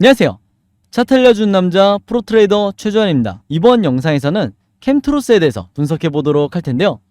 안녕하세요. 차트 알려준 남자 프로트레이더 최주환입니다. 이번 영상에서는 캠트로스에 대해서 분석해 보도록 할 텐데요.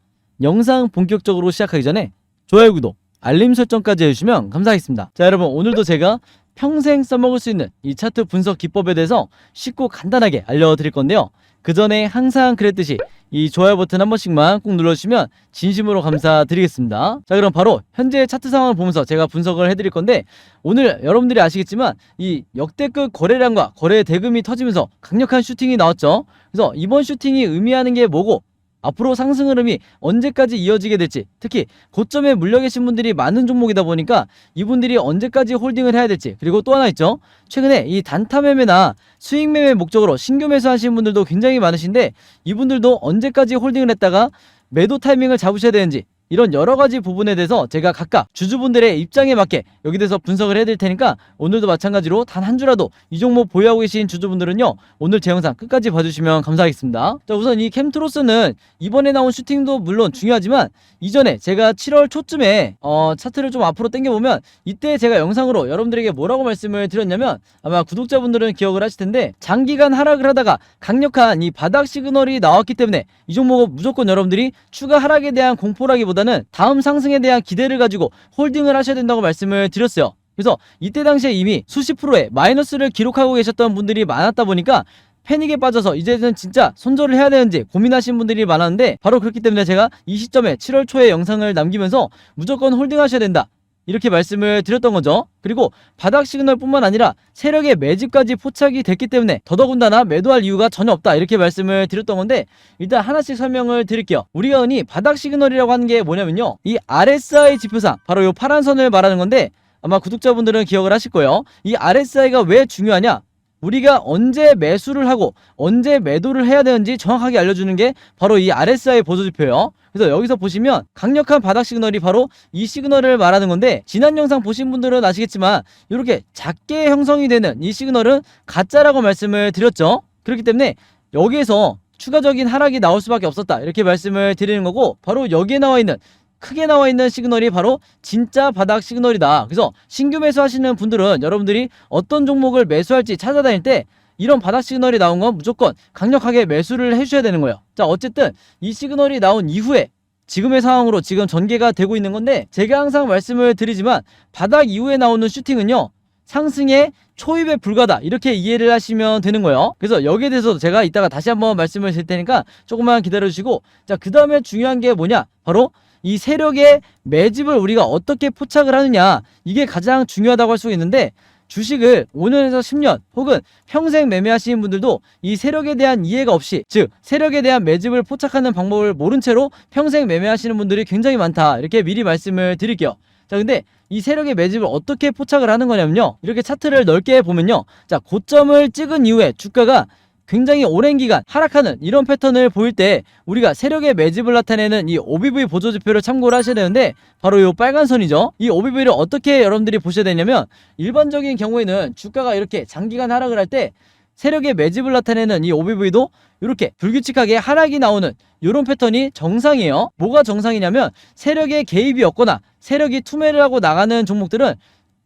영상 본격적으로 시작하기 전에 좋아요, 구독, 알림 설정까지 해주시면 감사하겠습니다. 자, 여러분, 오늘도 제가 평생 써먹을 수 있는 이 차트 분석 기법에 대해서 쉽고 간단하게 알려드릴 건데요. 그 전에 항상 그랬듯이 이 좋아요 버튼 한 번씩만 꼭 눌러주시면 진심으로 감사드리겠습니다. 자, 그럼 바로 현재 차트 상황을 보면서 제가 분석을 해드릴 건데, 오늘 여러분들이 아시겠지만 이 역대급 거래량과 거래 대금이 터지면서 강력한 슈팅이 나왔죠. 그래서 이번 슈팅이 의미하는 게 뭐고, 앞으로 상승 흐름이 언제까지 이어지게 될지, 특히 고점에 물려 계신 분들이 많은 종목이다 보니까 이분들이 언제까지 홀딩을 해야 될지, 그리고 또 하나 있죠. 최근에 이 단타 매매나 수익 매매 목적으로 신규 매수 하시는 분들도 굉장히 많으신데, 이분들도 언제까지 홀딩을 했다가 매도 타이밍을 잡으셔야 되는지, 이런 여러가지 부분에 대해서 제가 각각 주주분들의 입장에 맞게 여기 대해서 분석을 해드릴 테니까, 오늘도 마찬가지로 단 한 주라도 이 종목 보유하고 계신 주주분들은요, 오늘 제 영상 끝까지 봐주시면 감사하겠습니다. 자, 우선 이 캠트로스는 이번에 나온 슈팅도 물론 중요하지만, 이전에 제가 7월 초쯤에 차트를 좀 앞으로 당겨보면, 이때 제가 영상으로 여러분들에게 뭐라고 말씀을 드렸냐면, 아마 구독자분들은 기억을 하실 텐데, 장기간 하락을 하다가 강력한 이 바닥 시그널이 나왔기 때문에 이 종목은 무조건 여러분들이 추가 하락에 대한 공포라기보다는 다음 상승에 대한 기대를 가지고 홀딩을 하셔야 된다고 말씀을 드렸어요. 그래서 이때 당시에 이미 수십 프로의 마이너스를 기록하고 계셨던 분들이 많았다 보니까 패닉에 빠져서 이제는 진짜 손절을 해야 되는지 고민하신 분들이 많았는데, 바로 그렇기 때문에 제가 이 시점에 7월 초에 영상을 남기면서 무조건 홀딩하셔야 된다, 이렇게 말씀을 드렸던 거죠. 그리고 바닥 시그널 뿐만 아니라 세력의 매집까지 포착이 됐기 때문에 더더군다나 매도할 이유가 전혀 없다, 이렇게 말씀을 드렸던 건데, 일단 하나씩 설명을 드릴게요. 우리가 흔히 바닥 시그널이라고 하는 게 뭐냐면요, 이 RSI 지표상 바로 이 파란 선을 말하는 건데, 아마 구독자분들은 기억을 하실 거예요. 이 RSI가 왜 중요하냐, 우리가 언제 매수를 하고 언제 매도를 해야 되는지 정확하게 알려주는 게 바로 이 RSI 보조지표예요. 그래서 여기서 보시면 강력한 바닥 시그널이 바로 이 시그널을 말하는 건데, 지난 영상 보신 분들은 아시겠지만 이렇게 작게 형성이 되는 이 시그널은 가짜라고 말씀을 드렸죠. 그렇기 때문에 여기에서 추가적인 하락이 나올 수밖에 없었다, 이렇게 말씀을 드리는 거고, 바로 여기에 나와 있는 크게 나와 있는 시그널이 바로 진짜 바닥 시그널이다. 그래서 신규 매수 하시는 분들은 여러분들이 어떤 종목을 매수할지 찾아다닐 때 이런 바닥 시그널이 나온 건 무조건 강력하게 매수를 해주셔야 되는 거예요. 자, 어쨌든 이 시그널이 나온 이후에 지금의 상황으로 지금 전개가 되고 있는 건데, 제가 항상 말씀을 드리지만 바닥 이후에 나오는 슈팅은요, 상승의 초입에 불과하다, 이렇게 이해를 하시면 되는 거예요. 그래서 여기에 대해서 제가 이따가 다시 한번 말씀을 드릴 테니까 조금만 기다려주시고, 자, 그 다음에 중요한 게 뭐냐, 바로 이 세력의 매집을 우리가 어떻게 포착을 하느냐, 이게 가장 중요하다고 할 수 있는데, 주식을 5년에서 10년 혹은 평생 매매하시는 분들도 이 세력에 대한 이해가 없이, 즉 세력에 대한 매집을 포착하는 방법을 모른 채로 평생 매매하시는 분들이 굉장히 많다, 이렇게 미리 말씀을 드릴게요. 자, 근데 이 세력의 매집을 어떻게 포착을 하는 거냐면요, 이렇게 차트를 넓게 보면요, 자, 고점을 찍은 이후에 주가가 굉장히 오랜 기간 하락하는 이런 패턴을 보일 때 우리가 세력의 매집을 나타내는 이 OBV 보조지표를 참고를 하셔야 되는데, 바로 이 빨간 선이죠. 이 OBV를 어떻게 여러분들이 보셔야 되냐면, 일반적인 경우에는 주가가 이렇게 장기간 하락을 할 때 세력의 매집을 나타내는 이 OBV도 이렇게 불규칙하게 하락이 나오는 이런 패턴이 정상이에요. 뭐가 정상이냐면, 세력의 개입이 없거나 세력이 투매를 하고 나가는 종목들은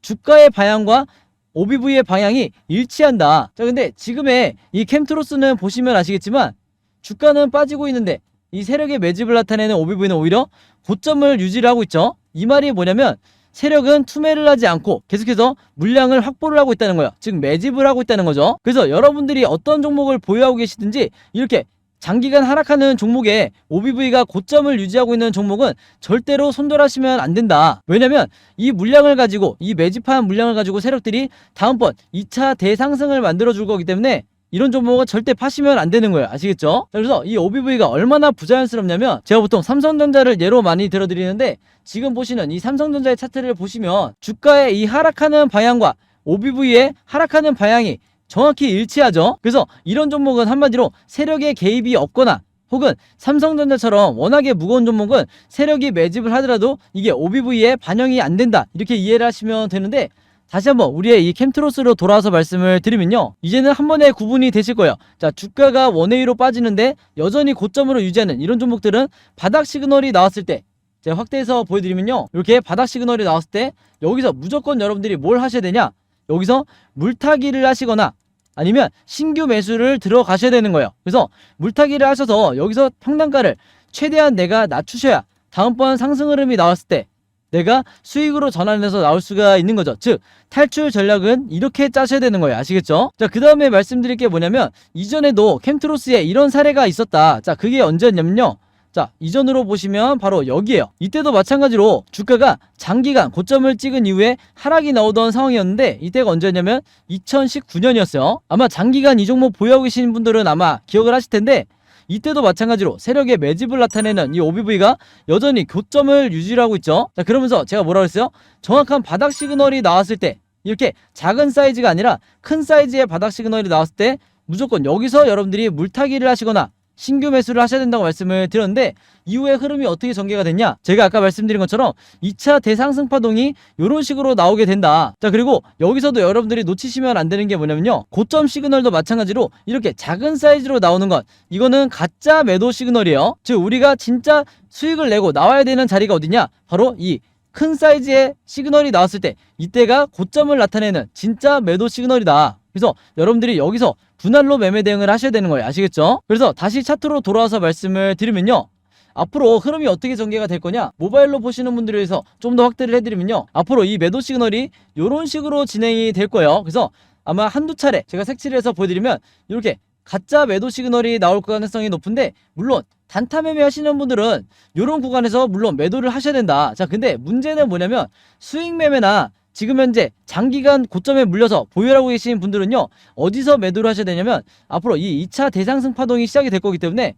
주가의 방향과 OBV의 방향이 일치한다. 자, 근데 지금의 이 캠트로스는 보시면 아시겠지만 주가는 빠지고 있는데 이 세력의 매집을 나타내는 OBV는 오히려 고점을 유지를 하고 있죠. 이 말이 뭐냐면, 세력은 투매를 하지 않고 계속해서 물량을 확보를 하고 있다는 거예요. 즉 매집을 하고 있다는 거죠. 그래서 여러분들이 어떤 종목을 보유하고 계시든지 이렇게 장기간 하락하는 종목에 OBV가 고점을 유지하고 있는 종목은 절대로 손절하시면 안 된다. 왜냐면 이 물량을 가지고, 이 매집한 물량을 가지고 세력들이 다음번 2차 대상승을 만들어 줄 거기 때문에 이런 종목은 절대 파시면 안 되는 거예요. 아시겠죠? 그래서 이 OBV가 얼마나 부자연스럽냐면, 제가 보통 삼성전자를 예로 많이 들어드리는데, 지금 보시는 이 삼성전자의 차트를 보시면 주가의 이 하락하는 방향과 OBV의 하락하는 방향이 정확히 일치하죠. 그래서 이런 종목은 한마디로 세력의 개입이 없거나, 혹은 삼성전자처럼 워낙에 무거운 종목은 세력이 매집을 하더라도 이게 OBV에 반영이 안 된다, 이렇게 이해를 하시면 되는데, 다시 한번 우리의 이 캠트로스로 돌아와서 말씀을 드리면요, 이제는 한 번에 구분이 되실 거예요. 자, 주가가 원웨이로 빠지는데 여전히 고점으로 유지하는 이런 종목들은 바닥 시그널이 나왔을 때, 제가 확대해서 보여드리면요, 이렇게 바닥 시그널이 나왔을 때 여기서 무조건 여러분들이 뭘 하셔야 되냐, 여기서 물타기를 하시거나 아니면 신규 매수를 들어가셔야 되는 거예요. 그래서 물타기를 하셔서 여기서 평단가를 최대한 내가 낮추셔야 다음번 상승 흐름이 나왔을 때 내가 수익으로 전환해서 나올 수가 있는 거죠. 즉 탈출 전략은 이렇게 짜셔야 되는 거예요. 아시겠죠? 자, 그 다음에 말씀드릴 게 뭐냐면 이전에도 캠트로스에 이런 사례가 있었다. 자, 그게 언제였냐면요, 자, 이전으로 보시면 바로 여기에요. 이때도 마찬가지로 주가가 장기간 고점을 찍은 이후에 하락이 나오던 상황이었는데 이때가 언제였냐면 2019년이었어요. 아마 장기간 이 종목 보유하고 계신 분들은 아마 기억을 하실 텐데 이때도 마찬가지로 세력의 매집을 나타내는 이 OBV가 여전히 고점을 유지하고 있죠. 자, 그러면서 제가 뭐라고 했어요? 정확한 바닥 시그널이 나왔을 때, 이렇게 작은 사이즈가 아니라 큰 사이즈의 바닥 시그널이 나왔을 때 무조건 여기서 여러분들이 물타기를 하시거나 신규 매수를 하셔야 된다고 말씀을 드렸는데 이후에 흐름이 어떻게 전개가 됐냐? 제가 아까 말씀드린 것처럼 2차 대상승 파동이 이런 식으로 나오게 된다. 자, 그리고 여기서도 여러분들이 놓치시면 안 되는 게 뭐냐면요, 고점 시그널도 마찬가지로 이렇게 작은 사이즈로 나오는 것, 이거는 가짜 매도 시그널이에요. 즉 우리가 진짜 수익을 내고 나와야 되는 자리가 어디냐? 바로 이 큰 사이즈의 시그널이 나왔을 때 이때가 고점을 나타내는 진짜 매도 시그널이다. 그래서 여러분들이 여기서 분할로 매매 대응을 하셔야 되는 거예요. 아시겠죠? 그래서 다시 차트로 돌아와서 말씀을 드리면요, 앞으로 흐름이 어떻게 전개가 될 거냐, 모바일로 보시는 분들을 위해서 좀 더 확대를 해드리면요, 앞으로 이 매도 시그널이 이런 식으로 진행이 될 거예요. 그래서 아마 한두 차례 제가 색칠을 해서 보여드리면 이렇게 가짜 매도 시그널이 나올 가능성이 높은데, 물론 단타 매매 하시는 분들은 이런 구간에서 물론 매도를 하셔야 된다. 자, 근데 문제는 뭐냐면 수익 매매나 지금 현재 장기간 고점에 물려서 보유하고 계신 분들은요, 어디서 매도를 하셔야 되냐면 앞으로 이 2차 대상승 파동이 시작이 될 거기 때문에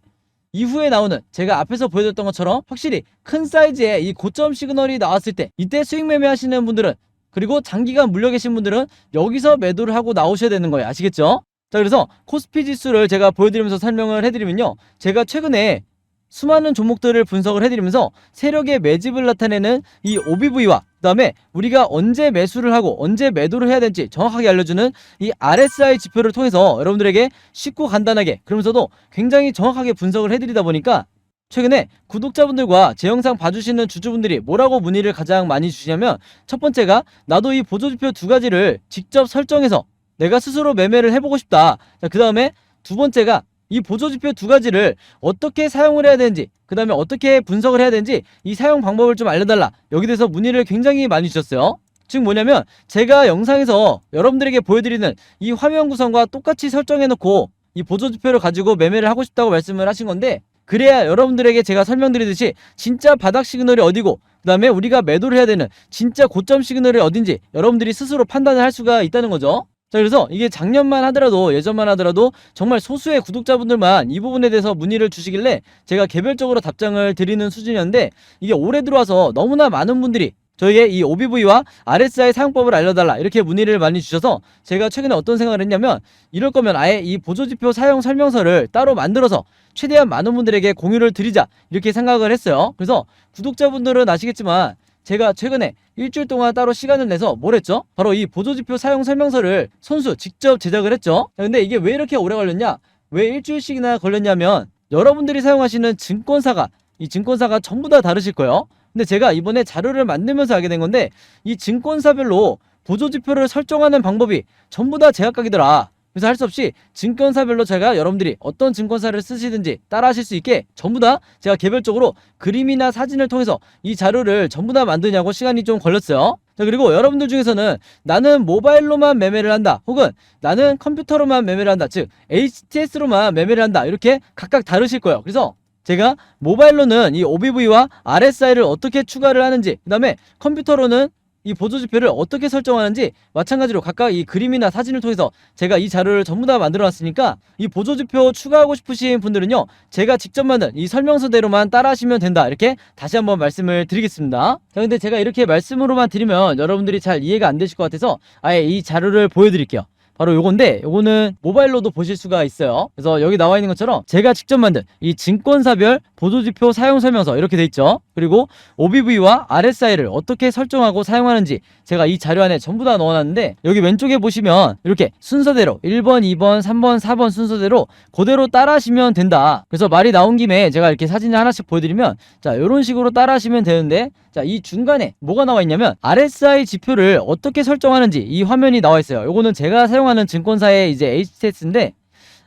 이후에 나오는 제가 앞에서 보여드렸던 것처럼 확실히 큰 사이즈의 이 고점 시그널이 나왔을 때 이때 수익 매매 하시는 분들은, 그리고 장기간 물려 계신 분들은 여기서 매도를 하고 나오셔야 되는 거예요. 아시겠죠? 자, 그래서 코스피 지수를 제가 보여드리면서 설명을 해드리면요, 제가 최근에 수많은 종목들을 분석을 해드리면서 세력의 매집을 나타내는 이 OBV와 그 다음에 우리가 언제 매수를 하고 언제 매도를 해야 될지 정확하게 알려주는 이 RSI 지표를 통해서 여러분들에게 쉽고 간단하게, 그러면서도 굉장히 정확하게 분석을 해드리다 보니까 최근에 구독자분들과 제 영상 봐주시는 주주분들이 뭐라고 문의를 가장 많이 주시냐면, 첫 번째가 나도 이 보조지표 두 가지를 직접 설정해서 내가 스스로 매매를 해보고 싶다. 자, 그 다음에 두 번째가 이 보조지표 두 가지를 어떻게 사용을 해야 되는지, 그 다음에 어떻게 분석을 해야 되는지 이 사용 방법을 좀 알려달라. 여기 대해서 문의를 굉장히 많이 주셨어요. 즉 뭐냐면 제가 영상에서 여러분들에게 보여드리는 이 화면 구성과 똑같이 설정해놓고 이 보조지표를 가지고 매매를 하고 싶다고 말씀을 하신 건데, 그래야 여러분들에게 제가 설명드리듯이 진짜 바닥 시그널이 어디고 그 다음에 우리가 매도를 해야 되는 진짜 고점 시그널이 어딘지 여러분들이 스스로 판단을 할 수가 있다는 거죠. 자, 그래서 이게 작년만 하더라도, 예전만 하더라도 정말 소수의 구독자분들만 이 부분에 대해서 문의를 주시길래 제가 개별적으로 답장을 드리는 수준이었는데, 이게 올해 들어와서 너무나 많은 분들이 저에게 이 OBV와 RSI 사용법을 알려달라 이렇게 문의를 많이 주셔서 제가 최근에 어떤 생각을 했냐면, 이럴 거면 아예 이 보조지표 사용 설명서를 따로 만들어서 최대한 많은 분들에게 공유를 드리자 이렇게 생각을 했어요. 그래서 구독자분들은 아시겠지만 제가 최근에 일주일 동안 따로 시간을 내서 뭘 했죠? 바로 이 보조지표 사용 설명서를 손수 직접 제작을 했죠. 근데 이게 왜 이렇게 오래 걸렸냐? 왜 일주일씩이나 걸렸냐면, 여러분들이 사용하시는 증권사가, 이 증권사가 전부 다 다르실 거예요. 근데 제가 이번에 자료를 만들면서 알게 된 건데, 이 증권사별로 보조지표를 설정하는 방법이 전부 다 제각각이더라. 그래서 할 수 없이 증권사별로 제가 여러분들이 어떤 증권사를 쓰시든지 따라 하실 수 있게 전부 다 제가 개별적으로 그림이나 사진을 통해서 이 자료를 전부 다 만드냐고 시간이 좀 걸렸어요. 자, 그리고 여러분들 중에서는 나는 모바일로만 매매를 한다, 혹은 나는 컴퓨터로만 매매를 한다, 즉 HTS로만 매매를 한다, 이렇게 각각 다르실 거예요. 그래서 제가 모바일로는 이 OBV와 RSI를 어떻게 추가를 하는지, 그 다음에 컴퓨터로는 이 보조지표를 어떻게 설정하는지 마찬가지로 각각 이 그림이나 사진을 통해서 제가 이 자료를 전부 다 만들어 놨으니까 이 보조지표 추가하고 싶으신 분들은요, 제가 직접 만든 이 설명서대로만 따라 하시면 된다, 이렇게 다시 한번 말씀을 드리겠습니다. 자, 근데 제가 이렇게 말씀으로만 드리면 여러분들이 잘 이해가 안 되실 것 같아서 아예 이 자료를 보여드릴게요. 바로 요건데, 요거는 모바일로도 보실 수가 있어요. 그래서 여기 나와 있는 것처럼 제가 직접 만든 이 증권사별 보조지표 사용설명서 이렇게 돼 있죠. 그리고 OBV와 RSI를 어떻게 설정하고 사용하는지 제가 이 자료 안에 전부 다 넣어놨는데, 여기 왼쪽에 보시면 이렇게 순서대로 1번, 2번, 3번, 4번 순서대로 그대로 따라하시면 된다. 그래서 말이 나온 김에 제가 이렇게 사진을 하나씩 보여드리면, 자, 이런 식으로 따라하시면 되는데, 자, 이 중간에 뭐가 나와 있냐면 RSI 지표를 어떻게 설정하는지 이 화면이 나와 있어요. 요거는 제가 사용하는 증권사의 이제 HTS인데,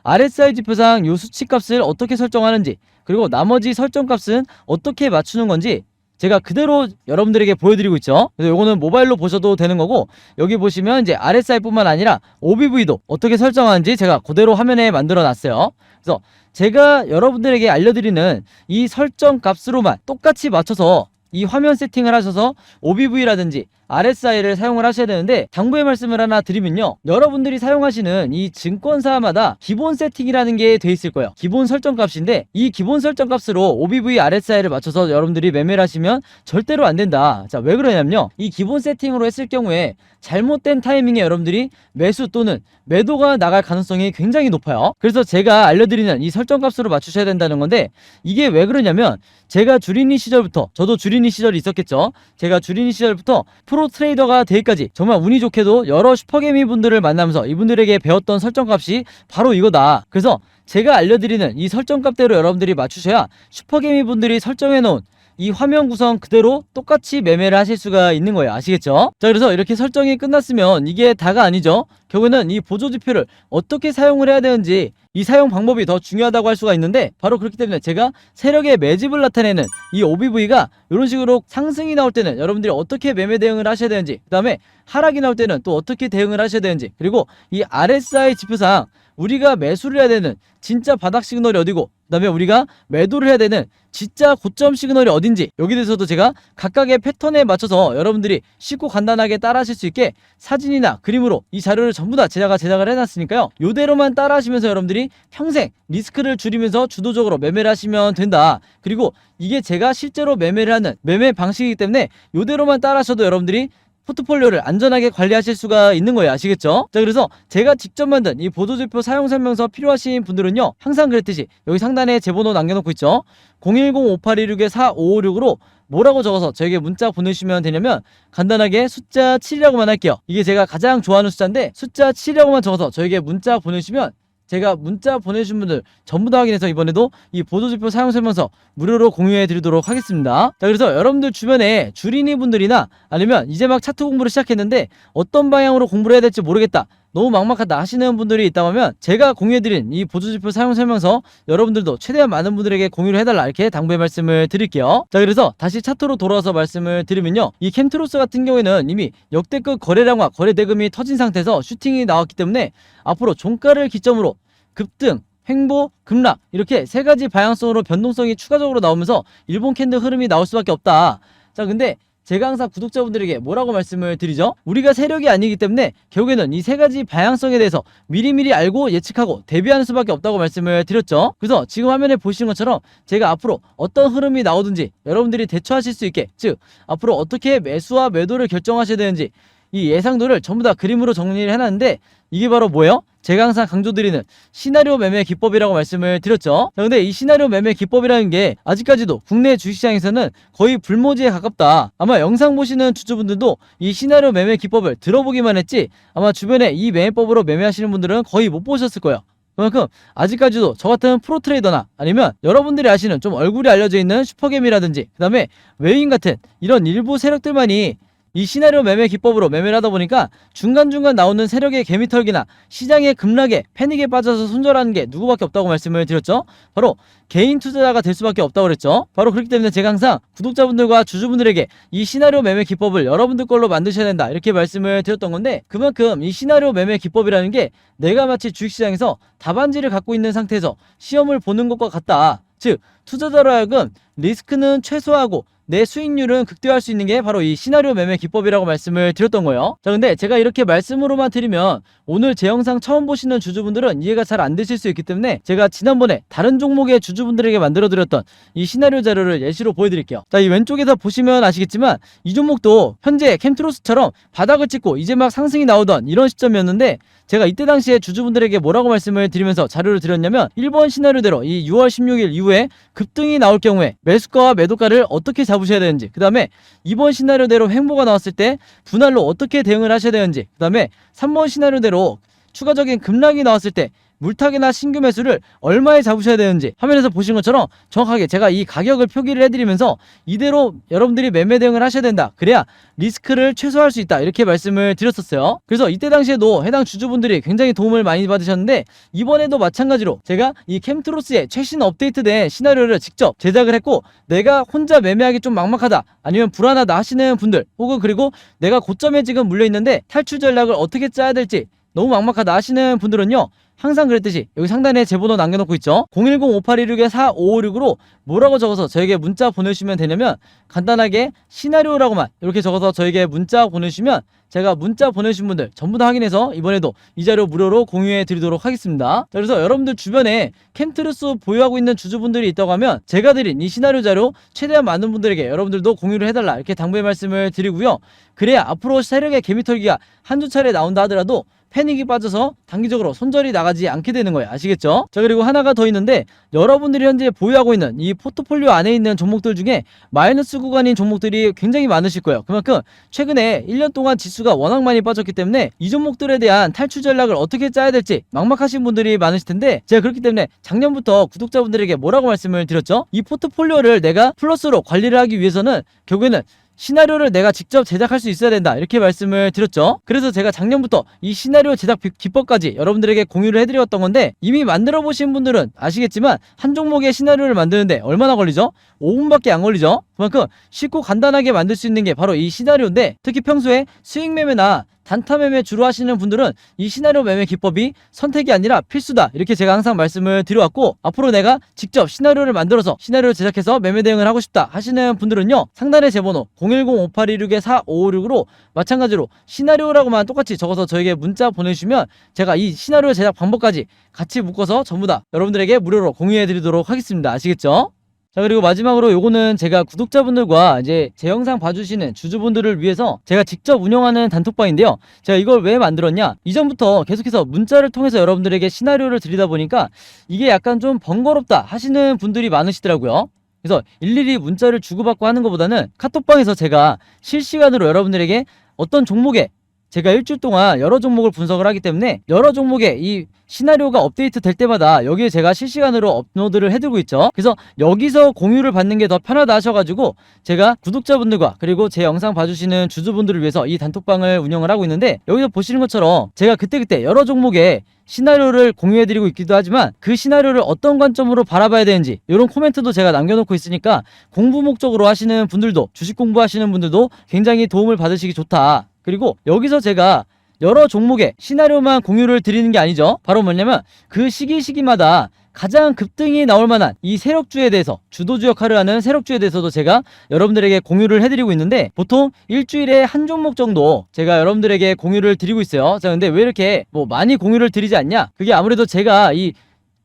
RSI 지표상 요 수치값을 어떻게 설정하는지, 그리고 나머지 설정값은 어떻게 맞추는 건지 제가 그대로 여러분들에게 보여드리고 있죠. 그래서 요거는 모바일로 보셔도 되는 거고, 여기 보시면 이제 RSI 뿐만 아니라 OBV도 어떻게 설정하는지 제가 그대로 화면에 만들어 놨어요. 그래서 제가 여러분들에게 알려드리는 이 설정 값으로만 똑같이 맞춰서 이 화면 세팅을 하셔서 OBV라든지 RSI를 사용을 하셔야 되는데, 당부의 말씀을 하나 드리면요, 여러분들이 사용하시는 이 증권사마다 기본 세팅이라는 게 돼 있을 거예요. 기본 설정 값인데, 이 기본 설정 값으로 OBV, RSI를 맞춰서 여러분들이 매매를 하시면 절대로 안 된다. 자, 왜 그러냐면요, 이 기본 세팅으로 했을 경우에 잘못된 타이밍에 여러분들이 매수 또는 매도가 나갈 가능성이 굉장히 높아요. 그래서 제가 알려드리는 이 설정 값으로 맞추셔야 된다는 건데, 이게 왜 그러냐면, 제가 주린이 시절부터, 저도 주린이 시절이 있었겠죠. 제가 주린이 시절부터 프로 트레이더가 되기까지 정말 운이 좋게도 여러 슈퍼개미 분들을 만나면서 이분들에게 배웠던 설정값이 바로 이거다. 그래서 제가 알려드리는 이 설정값대로 여러분들이 맞추셔야 슈퍼개미 분들이 설정해놓은 이 화면 구성 그대로 똑같이 매매를 하실 수가 있는 거예요. 아시겠죠? 자, 그래서 이렇게 설정이 끝났으면 이게 다가 아니죠. 결국에는 이 보조지표를 어떻게 사용을 해야 되는지, 이 사용 방법이 더 중요하다고 할 수가 있는데, 바로 그렇기 때문에 제가 세력의 매집을 나타내는 이 OBV가 이런 식으로 상승이 나올 때는 여러분들이 어떻게 매매 대응을 하셔야 되는지, 그 다음에 하락이 나올 때는 또 어떻게 대응을 하셔야 되는지, 그리고 이 RSI 지표상 우리가 매수를 해야 되는 진짜 바닥 시그널이 어디고, 그 다음에 우리가 매도를 해야 되는 진짜 고점 시그널이 어딘지, 여기 대해서도 제가 각각의 패턴에 맞춰서 여러분들이 쉽고 간단하게 따라 하실 수 있게 사진이나 그림으로 이 자료를 전부 다 제작을 해놨으니까요, 요대로만 따라 하시면서 여러분들이 평생 리스크를 줄이면서 주도적으로 매매를 하시면 된다. 그리고 이게 제가 실제로 매매를 하는 매매 방식이기 때문에 요대로만 따라 하셔도 여러분들이 포트폴리오를 안전하게 관리하실 수가 있는 거예요. 아시겠죠? 자, 그래서 제가 직접 만든 이 보조지표 사용설명서 필요하신 분들은요, 항상 그랬듯이 여기 상단에 제 번호 남겨놓고 있죠. 010-5826-4556으로 뭐라고 적어서 저에게 문자 보내주시면 되냐면, 간단하게 숫자 7이라고만 할게요. 이게 제가 가장 좋아하는 숫자인데, 숫자 7이라고만 적어서 저에게 문자 보내주시면 제가 문자 보내주신 분들 전부 다 확인해서 이번에도 이 보조지표 사용설명서 무료로 공유해 드리도록 하겠습니다. 자, 그래서 여러분들 주변에 주린이 분들이나 아니면 이제 막 차트 공부를 시작했는데 어떤 방향으로 공부를 해야 될지 모르겠다, 너무 막막하다 하시는 분들이 있다면, 제가 공유해드린 이 보조지표 사용설명서 여러분들도 최대한 많은 분들에게 공유를 해달라, 이렇게 당부의 말씀을 드릴게요. 자, 그래서 다시 차트로 돌아와서 말씀을 드리면요, 이 캠트로스 같은 경우에는 이미 역대급 거래량과 거래 대금이 터진 상태에서 슈팅이 나왔기 때문에 앞으로 종가를 기점으로 급등, 횡보, 급락, 이렇게 세 가지 방향성으로 변동성이 추가적으로 나오면서 일본 캔들 흐름이 나올 수밖에 없다. 자, 근데 제가 항상 구독자분들에게 뭐라고 말씀을 드리죠? 우리가 세력이 아니기 때문에 결국에는 이 세 가지 방향성에 대해서 미리미리 알고 예측하고 대비하는 수밖에 없다고 말씀을 드렸죠. 그래서 지금 화면에 보시는 것처럼 제가 앞으로 어떤 흐름이 나오든지 여러분들이 대처하실 수 있게, 즉 앞으로 어떻게 매수와 매도를 결정하셔야 되는지 이 예상도를 전부 다 그림으로 정리를 해놨는데, 이게 바로 뭐예요? 제가 항상 강조드리는 시나리오 매매 기법이라고 말씀을 드렸죠. 자, 근데 이 시나리오 매매 기법이라는 게 아직까지도 국내 주식시장에서는 거의 불모지에 가깝다. 아마 영상 보시는 주주분들도 이 시나리오 매매 기법을 들어보기만 했지 아마 주변에 이 매매법으로 매매하시는 분들은 거의 못 보셨을 거예요. 그만큼 아직까지도 저 같은 프로 트레이더나 아니면 여러분들이 아시는 좀 얼굴이 알려져 있는 슈퍼게임이라든지 그 다음에 외인 같은 이런 일부 세력들만이 이 시나리오 매매 기법으로 매매를 하다 보니까 중간중간 나오는 세력의 개미털기나 시장의 급락에 패닉에 빠져서 손절하는 게 누구밖에 없다고 말씀을 드렸죠. 바로 개인 투자자가 될 수밖에 없다고 그랬죠. 바로 그렇기 때문에 제가 항상 구독자분들과 주주분들에게 이 시나리오 매매 기법을 여러분들 걸로 만드셔야 된다, 이렇게 말씀을 드렸던 건데, 그만큼 이 시나리오 매매 기법이라는 게 내가 마치 주식시장에서 답안지를 갖고 있는 상태에서 시험을 보는 것과 같다. 즉 투자자로 하여금 리스크는 최소화하고 내 수익률은 극대화할 수 있는 게 바로 이 시나리오 매매 기법이라고 말씀을 드렸던 거예요. 자, 근데 제가 이렇게 말씀으로만 드리면 오늘 제 영상 처음 보시는 주주분들은 이해가 잘 안 되실 수 있기 때문에 제가 지난번에 다른 종목의 주주분들에게 만들어 드렸던 이 시나리오 자료를 예시로 보여드릴게요. 자, 이 왼쪽에서 보시면 아시겠지만 이 종목도 현재 캠트로스처럼 바닥을 찍고 이제 막 상승이 나오던 이런 시점이었는데, 제가 이때 당시에 주주분들에게 뭐라고 말씀을 드리면서 자료를 드렸냐면 1번 시나리오대로 이 6월 16일 이후에 급등이 나올 경우에 매수가와 매도가를 어떻게 잡으셔야 되는지, 그 다음에 2번 시나리오대로 횡보가 나왔을 때 분할로 어떻게 대응을 하셔야 되는지, 그 다음에 3번 시나리오대로 추가적인 급락이 나왔을 때 물타기나 신규 매수를 얼마에 잡으셔야 되는지 화면에서 보신 것처럼 정확하게 제가 이 가격을 표기를 해드리면서 이대로 여러분들이 매매 대응을 하셔야 된다, 그래야 리스크를 최소화할 수 있다, 이렇게 말씀을 드렸었어요. 그래서 이때 당시에도 해당 주주분들이 굉장히 도움을 많이 받으셨는데, 이번에도 마찬가지로 제가 이 캠트로스의 최신 업데이트된 시나리오를 직접 제작을 했고, 내가 혼자 매매하기 좀 막막하다, 아니면 불안하다 하시는 분들, 혹은 그리고 내가 고점에 지금 물려있는데 탈출 전략을 어떻게 짜야 될지 너무 막막하다 하시는 분들은요, 항상 그랬듯이 여기 상단에 제 번호 남겨놓고 있죠. 010-5816-4556으로 뭐라고 적어서 저에게 문자 보내주시면 되냐면, 간단하게 시나리오라고만 이렇게 적어서 저에게 문자 보내주시면 제가 문자 보내주신 분들 전부 다 확인해서 이번에도 이 자료 무료로 공유해 드리도록 하겠습니다. 자, 그래서 여러분들 주변에 캠트로스 보유하고 있는 주주분들이 있다고 하면 제가 드린 이 시나리오 자료 최대한 많은 분들에게 여러분들도 공유를 해달라, 이렇게 당부의 말씀을 드리고요. 그래야 앞으로 세력의 개미털기가 한두 차례 나온다 하더라도 패닉이 빠져서 단기적으로 손절이 나가지 않게 되는 거예요. 아시겠죠? 자, 그리고 하나가 더 있는데, 여러분들이 현재 보유하고 있는 이 포트폴리오 안에 있는 종목들 중에 마이너스 구간인 종목들이 굉장히 많으실 거예요. 그만큼 최근에 1년 동안 지수가 워낙 많이 빠졌기 때문에 이 종목들에 대한 탈출 전략을 어떻게 짜야 될지 막막하신 분들이 많으실 텐데, 제가 그렇기 때문에 작년부터 구독자분들에게 뭐라고 말씀을 드렸죠? 이 포트폴리오를 내가 플러스로 관리를 하기 위해서는 결국에는 시나리오를 내가 직접 제작할 수 있어야 된다, 이렇게 말씀을 드렸죠. 그래서 제가 작년부터 이 시나리오 제작 기법까지 여러분들에게 공유를 해드렸던 건데, 이미 만들어 보신 분들은 아시겠지만 한 종목의 시나리오를 만드는데 얼마나 걸리죠? 5분밖에 안 걸리죠. 그만큼 쉽고 간단하게 만들 수 있는 게 바로 이 시나리오인데, 특히 평소에 수익 매매나 단타 매매 주로 하시는 분들은 이 시나리오 매매 기법이 선택이 아니라 필수다, 이렇게 제가 항상 말씀을 드려왔고, 앞으로 내가 직접 시나리오를 만들어서 시나리오를 제작해서 매매 대응을 하고 싶다 하시는 분들은요, 상단에 제 번호 010-5816-4556으로 마찬가지로 시나리오라고만 똑같이 적어서 저에게 문자 보내주시면 제가 이 시나리오 제작 방법까지 같이 묶어서 전부 다 여러분들에게 무료로 공유해 드리도록 하겠습니다. 아시겠죠? 자, 그리고 마지막으로 요거는 제가 구독자분들과 이제 제 영상 봐주시는 주주분들을 위해서 제가 직접 운영하는 단톡방인데요. 제가 이걸 왜 만들었냐, 이전부터 계속해서 문자를 통해서 여러분들에게 시나리오를 드리다 보니까 이게 약간 좀 번거롭다 하시는 분들이 많으시더라고요. 그래서 일일이 문자를 주고받고 하는 것보다는 카톡방에서 제가 실시간으로 여러분들에게 어떤 종목에 제가 일주일 동안 여러 종목을 분석을 하기 때문에 여러 종목의 이 시나리오가 업데이트 될 때마다 여기에 제가 실시간으로 업로드를 해두고 있죠. 그래서 여기서 공유를 받는 게 더 편하다 하셔가지고 제가 구독자분들과 그리고 제 영상 봐주시는 주주분들을 위해서 이 단톡방을 운영을 하고 있는데, 여기서 보시는 것처럼 제가 그때그때 여러 종목의 시나리오를 공유해드리고 있기도 하지만 그 시나리오를 어떤 관점으로 바라봐야 되는지 이런 코멘트도 제가 남겨놓고 있으니까 공부 목적으로 하시는 분들도, 주식 공부하시는 분들도 굉장히 도움을 받으시기 좋다. 그리고 여기서 제가 여러 종목의 시나리오만 공유를 드리는 게 아니죠. 바로 뭐냐면 그 시기마다 가장 급등이 나올 만한 이 세력주에 대해서, 주도주 역할을 하는 세력주에 대해서도 제가 여러분들에게 공유를 해드리고 있는데, 보통 일주일에 한 종목 정도 제가 여러분들에게 공유를 드리고 있어요. 자, 근데 왜 이렇게 많이 공유를 드리지 않냐? 그게 아무래도 제가 이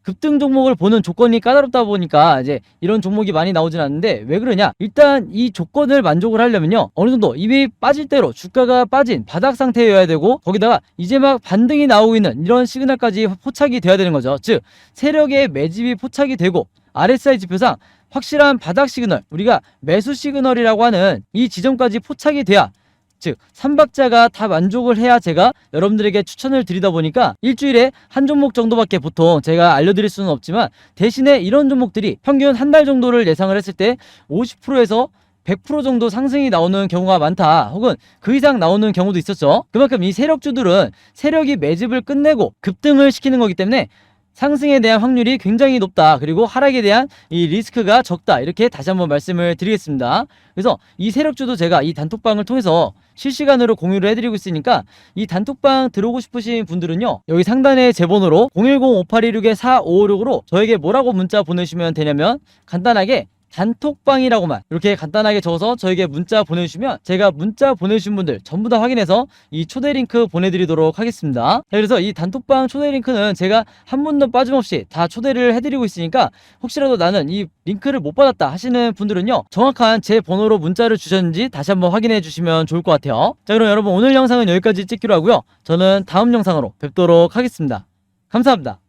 급등 종목을 보는 조건이 까다롭다 보니까 이제 이런 종목이 많이 나오진 않는데, 왜 그러냐, 일단 이 조건을 만족을 하려면요, 어느 정도 이미 빠질 대로 주가가 빠진 바닥 상태여야 되고, 거기다가 이제 막 반등이 나오고 있는 이런 시그널까지 포착이 돼야 되는 거죠. 즉 세력의 매집이 포착이 되고 RSI 지표상 확실한 바닥 시그널, 우리가 매수 시그널이라고 하는 이 지점까지 포착이 돼야, 즉 3박자가 다 만족을 해야 제가 여러분들에게 추천을 드리다 보니까 일주일에 한 종목 정도밖에 보통 제가 알려드릴 수는 없지만, 대신에 이런 종목들이 평균 한 달 정도를 예상을 했을 때 50%에서 100% 정도 상승이 나오는 경우가 많다, 혹은 그 이상 나오는 경우도 있었죠. 그만큼 이 세력주들은 세력이 매집을 끝내고 급등을 시키는 거기 때문에 상승에 대한 확률이 굉장히 높다, 그리고 하락에 대한 이 리스크가 적다, 이렇게 다시 한번 말씀을 드리겠습니다. 그래서 이 세력주도 제가 이 단톡방을 통해서 실시간으로 공유를 해드리고 있으니까 이 단톡방 들어오고 싶으신 분들은요, 여기 상단에 제 번호로 010-5816-4556으로 저에게 뭐라고 문자 보내시면 되냐면, 간단하게 단톡방이라고만 이렇게 간단하게 적어서 저에게 문자 보내주시면 제가 문자 보내주신 분들 전부 다 확인해서 이 초대 링크 보내드리도록 하겠습니다. 자, 그래서 이 단톡방 초대 링크는 제가 한 분도 빠짐없이 다 초대를 해드리고 있으니까 혹시라도 나는 이 링크를 못 받았다 하시는 분들은요, 정확한 제 번호로 문자를 주셨는지 다시 한번 확인해 주시면 좋을 것 같아요. 자, 그럼 여러분 오늘 영상은 여기까지 찍기로 하고요. 저는 다음 영상으로 뵙도록 하겠습니다. 감사합니다.